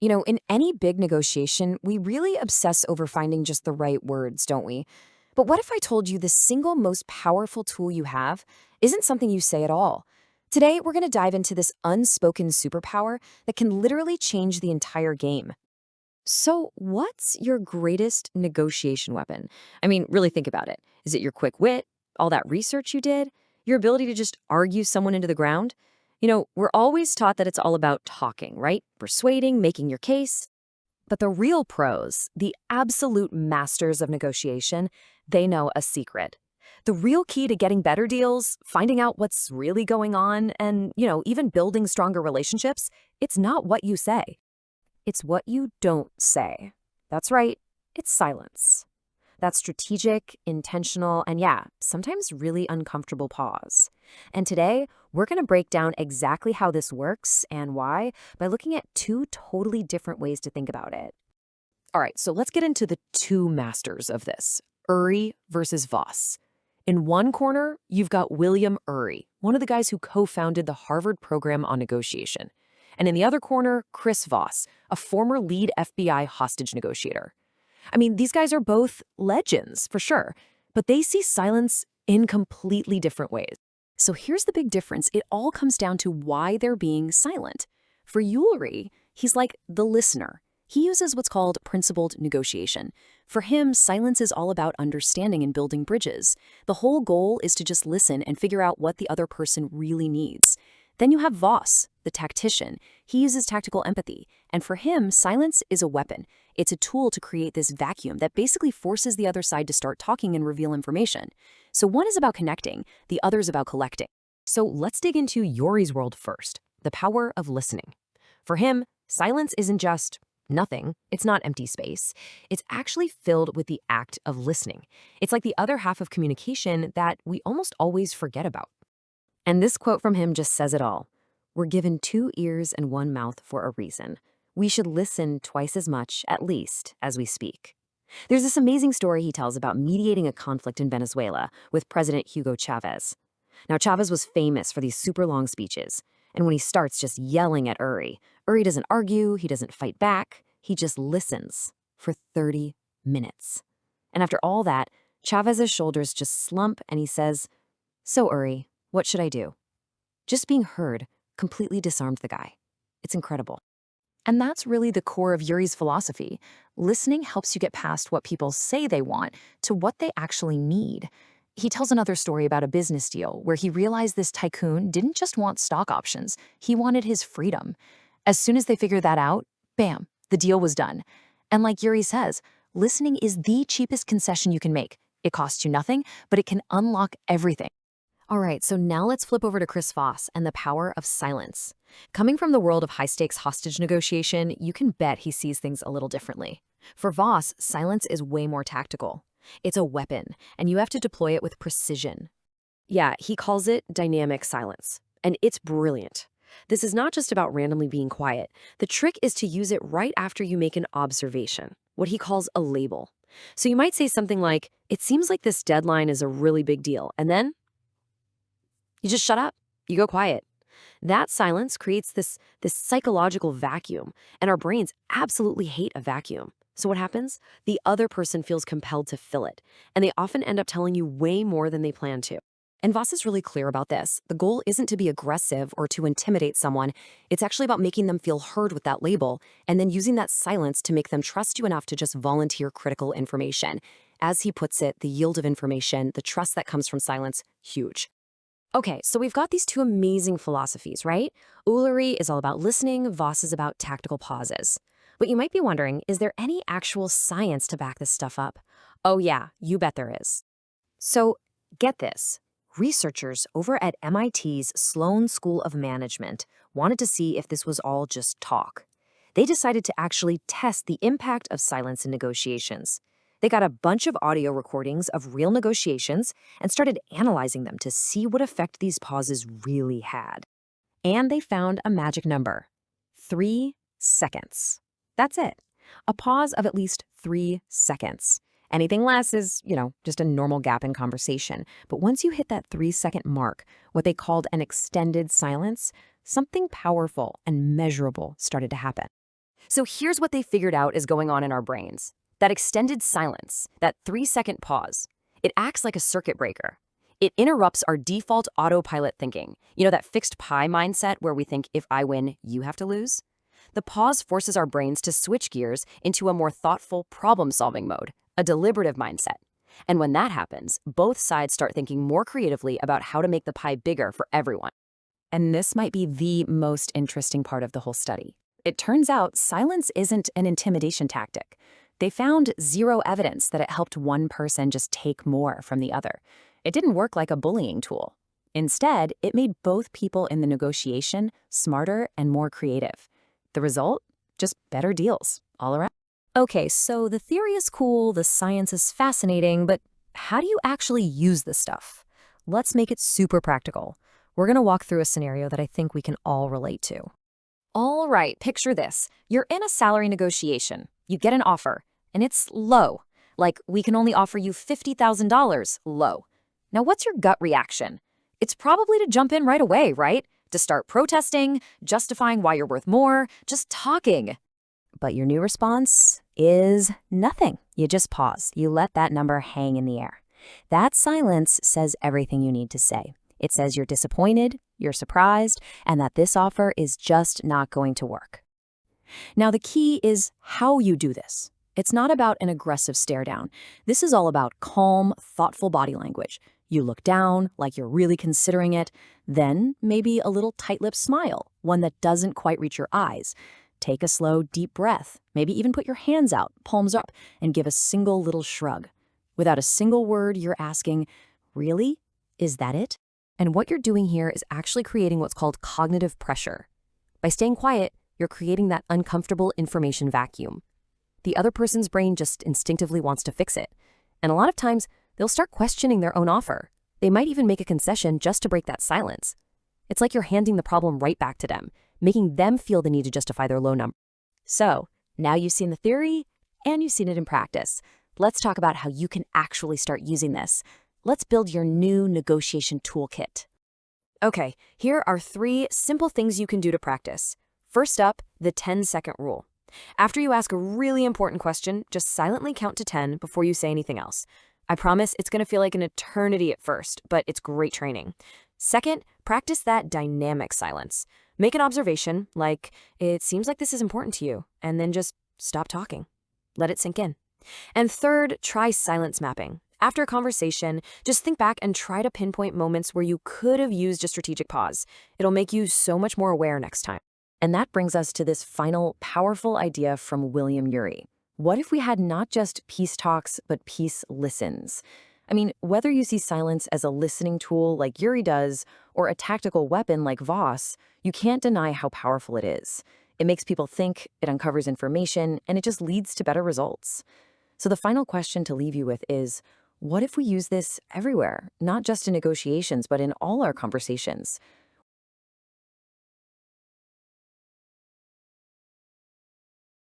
In any big negotiation, we really obsess over finding just the right words, don't we? But what if I told you the single most powerful tool you have isn't something you say at all? Today, we're going to dive into this unspoken superpower that can literally change the entire game. So, what's your greatest negotiation weapon? I mean, really think about it. Is it your quick wit, all that research you did, your ability to just argue someone into the ground? We're always taught that it's all about talking, right? Persuading, making your case. But the real pros, the absolute masters of negotiation, they know a secret. The real key to getting better deals, finding out what's really going on, and, even building stronger relationships, it's not what you say. It's what you don't say. That's right, it's silence. That strategic, intentional, and yeah, sometimes really uncomfortable pause. And today, we're going to break down exactly how this works and why by looking at two totally different ways to think about it. All right, so let's get into the two masters of this, Ury versus Voss. In one corner, you've got William Ury, one of the guys who co-founded the Harvard program on negotiation. And in the other corner, Chris Voss, a former lead FBI hostage negotiator. I mean, these guys are both legends, for sure, but they see silence in completely different ways. So here's the big difference. It all comes down to why they're being silent. For Ury, he's like the listener. He uses what's called principled negotiation. For him, silence is all about understanding and building bridges. The whole goal is to just listen and figure out what the other person really needs. Then you have Voss, the tactician. He uses tactical empathy. And for him, silence is a weapon. It's a tool to create this vacuum that basically forces the other side to start talking and reveal information. So one is about connecting, the other is about collecting. So let's dig into Ury's world first, the power of listening. For him, silence isn't just nothing. It's not empty space. It's actually filled with the act of listening. It's like the other half of communication that we almost always forget about. And this quote from him just says it all. We're given 2 ears and 1 mouth for a reason. We should listen twice as much, at least, as we speak. There's this amazing story he tells about mediating a conflict in Venezuela with President Hugo Chavez. Now, Chavez was famous for these super long speeches. And when he starts just yelling at Ury doesn't argue, he doesn't fight back, he just listens for 30 minutes. And after all that, Chavez's shoulders just slump and he says, "So, Ury, what should I do?" Just being heard completely disarmed the guy. It's incredible. And that's really the core of Ury's philosophy. Listening helps you get past what people say they want to what they actually need. He tells another story about a business deal where he realized this tycoon didn't just want stock options, he wanted his freedom. As soon as they figured that out, bam, the deal was done. And like Ury says, listening is the cheapest concession you can make. It costs you nothing, but it can unlock everything. All right, so now let's flip over to Chris Voss and the power of silence. Coming from the world of high-stakes hostage negotiation, you can bet he sees things a little differently. For Voss, silence is way more tactical. It's a weapon, and you have to deploy it with precision. Yeah, he calls it dynamic silence, and it's brilliant. This is not just about randomly being quiet. The trick is to use it right after you make an observation, what he calls a label. So you might say something like, "It seems like this deadline is a really big deal," and then you just shut up. You go quiet. That silence creates this psychological vacuum, and our brains absolutely hate a vacuum. So what happens? The other person feels compelled to fill it, and they often end up telling you way more than they plan to. And Voss is really clear about this. The goal isn't to be aggressive or to intimidate someone. It's actually about making them feel heard with that label, and then using that silence to make them trust you enough to just volunteer critical information. As he puts it, the yield of information, the trust that comes from silence, huge. Okay, so we've got these two amazing philosophies, right? Ury is all about listening, Voss is about tactical pauses. But you might be wondering, is there any actual science to back this stuff up? Oh yeah, you bet there is. So get this. Researchers over at MIT's Sloan School of Management wanted to see if this was all just talk. They decided to actually test the impact of silence in negotiations. They got a bunch of audio recordings of real negotiations and started analyzing them to see what effect these pauses really had. And they found a magic number: 3 seconds. That's it. A pause of at least 3 seconds. Anything less is, just a normal gap in conversation. But once you hit that 3-second mark, what they called an extended silence, something powerful and measurable started to happen. So here's what they figured out is going on in our brains. That extended silence, that 3-second pause, it acts like a circuit breaker. It interrupts our default autopilot thinking. You know, that fixed pie mindset where we think if I win, you have to lose? The pause forces our brains to switch gears into a more thoughtful problem-solving mode, a deliberative mindset. And when that happens, both sides start thinking more creatively about how to make the pie bigger for everyone. And this might be the most interesting part of the whole study. It turns out silence isn't an intimidation tactic. They found zero evidence that it helped one person just take more from the other. It didn't work like a bullying tool. Instead, it made both people in the negotiation smarter and more creative. The result? Just better deals all around. Okay, so the theory is cool, the science is fascinating, but how do you actually use this stuff? Let's make it super practical. We're going to walk through a scenario that I think we can all relate to. All right, picture this. You're in a salary negotiation. You get an offer, and it's low. Like, we can only offer you $50,000 low. Now, what's your gut reaction? It's probably to jump in right away, right? To start protesting, justifying why you're worth more, just talking. But your new response is nothing. You just pause. You let that number hang in the air. That silence says everything you need to say. It says you're disappointed, you're surprised, and that this offer is just not going to work. Now, the key is how you do this. It's not about an aggressive stare down. This is all about calm, thoughtful body language. You look down like you're really considering it, then maybe a little tight-lipped smile, one that doesn't quite reach your eyes. Take a slow, deep breath, maybe even put your hands out, palms up, and give a single little shrug. Without a single word, you're asking, really? Is that it? And what you're doing here is actually creating what's called cognitive pressure. By staying quiet, you're creating that uncomfortable information vacuum. The other person's brain just instinctively wants to fix it. And a lot of times, they'll start questioning their own offer. They might even make a concession just to break that silence. It's like you're handing the problem right back to them, making them feel the need to justify their low number. So, now you've seen the theory, and you've seen it in practice. Let's talk about how you can actually start using this. Let's build your new negotiation toolkit. Okay, here are 3 simple things you can do to practice. First up, the 10-second rule. After you ask a really important question, just silently count to 10 before you say anything else. I promise it's going to feel like an eternity at first, but it's great training. Second, practice that dynamic silence. Make an observation, like, it seems like this is important to you, and then just stop talking. Let it sink in. And third, try silence mapping. After a conversation, just think back and try to pinpoint moments where you could have used a strategic pause. It'll make you so much more aware next time. And that brings us to this final powerful idea from William Ury. What if we had not just peace talks, but peace listens? I mean, whether you see silence as a listening tool like Ury does, or a tactical weapon like Voss, you can't deny how powerful it is. It makes people think, it uncovers information, and it just leads to better results. So the final question to leave you with is, what if we use this everywhere, not just in negotiations, but in all our conversations?